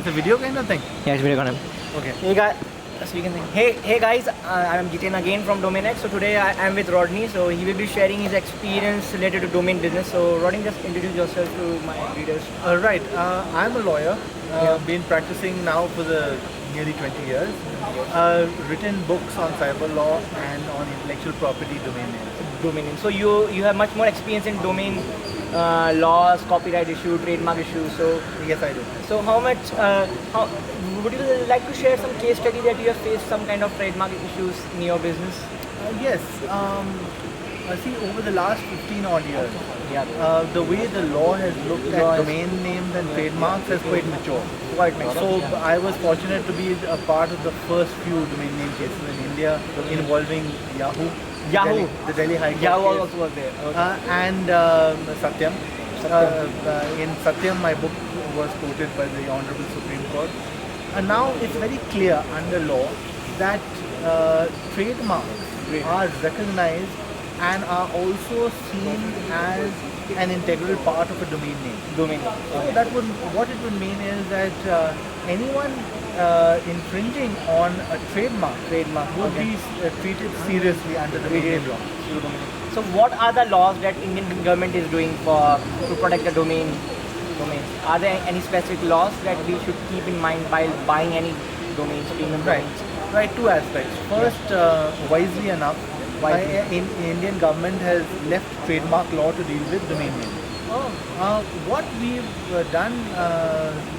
It's a video kind of thing? Yeah, it's video content. Okay. Hey guys, speaking thing. Hey guys, I'm Jiten again from DomainX. So today I am with Rodney. So he will be sharing his experience related to domain business. So Rodney, just introduce yourself to my readers. Right. I'm a lawyer. Been practicing now for the nearly 20 years. Written books on cyber law and on intellectual property domain names. Domain name. So you have much more experience in domain laws, copyright issue, trademark issue. So Yes, I do. so how much? How would you like to share some case study that you have faced some kind of trademark issues in your business? Yes. See, over the last 15 odd years, Yeah. the way the law has looked Law at is- domain names and trademarks has quite matured. Quite matured, So yeah. I was fortunate to be a part of the first few domain name cases in India involving Yahoo. Yahoo. The Delhi High Court Yahoo case. also was there. Okay. And Satyam. In Satyam, my book was quoted by the Honorable Supreme Court. And now it's very clear under law that trademarks are recognized and are also seen as an integral part of a domain name. Domain. So that would, what it would mean is that anyone infringing on a trademark would be treated seriously under the domain law. So what are the laws that Indian government is doing to protect the domains? Are there any specific laws that we should keep in mind while buying any domains, premium Right. domains? Right, two aspects. First, wisely enough, Indian government has left trademark law to deal with domain name. What we've done,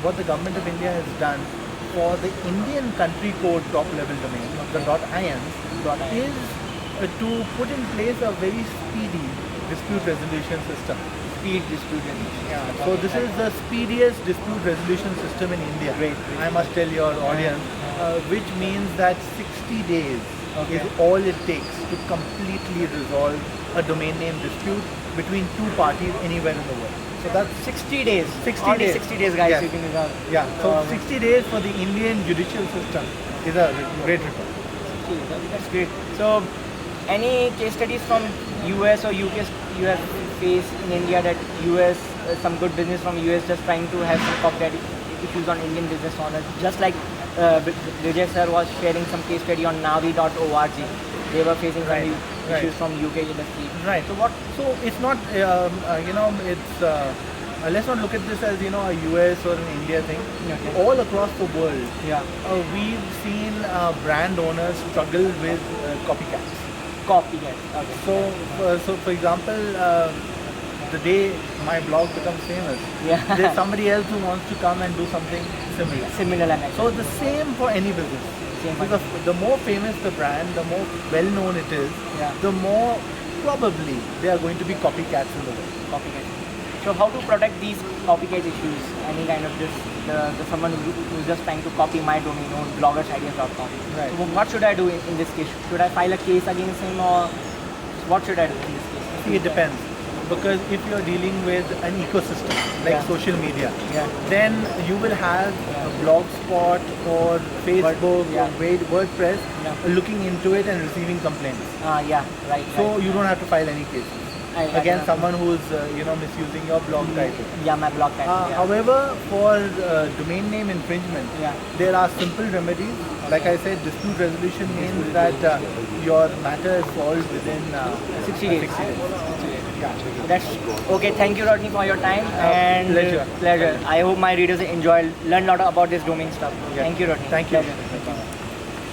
what the government of India has done for the Indian country code top level domain, the .ins, is to put in place a very speedy dispute resolution system. Speed distribution. Yeah. So this is the speediest dispute resolution system in India. Great. I must tell your audience, which means that 60 days Okay. is all it takes to completely resolve a domain name dispute between two parties anywhere in the world. So that's 60 days. 60 Only days. 60 days, guys. Yes. You can resolve. yeah. So Um, 60 days for the Indian judicial system is a great record. That's great. So, any case studies from US or UK you have faced in India that US, some good business from US just trying to have some copyright issues on Indian business owners, just like Vijay sir was sharing some case study on Navi.org. They were facing some issues from UK industry. Right. So it's not it's let's not look at this as a US or an India thing. Okay. All across the world, Yeah. we've seen brand owners struggle with copycats. Copycat. Okay. So for example, the day my blog becomes famous, Yeah. there's somebody else who wants to come and do something similar. Similar and So the same for any business. Same for- Because the more famous the brand, the more well known it is, Yeah. the more probably there are going to be copycats in the world. copycat. So how to protect these copycat issues? Any kind of this, the someone who's just trying to copy my domain on bloggersideas.com. Right. So what should I do in this case? Should I file a case against him or what should I do in this case? See, it depends. Because if you're dealing with an ecosystem like Yeah. social media, Yeah. then you will have a Blogspot or Facebook yeah. or WordPress Yeah. looking into it and receiving complaints. Yeah, right. So right. you don't have to file any cases I against don't someone who's misusing your blog title. Yeah, my blog title. Yeah. However, for domain name infringement, Yeah. there are simple remedies. Like I said, dispute resolution means that your matter is solved within 60 days. 60 days. Yeah. That's okay. Thank you, Rodney, for your time and pleasure. pleasure. I hope my readers enjoy, learn a lot about this domain stuff. Yeah. Thank you, Rodney. Thank you. Pleasure.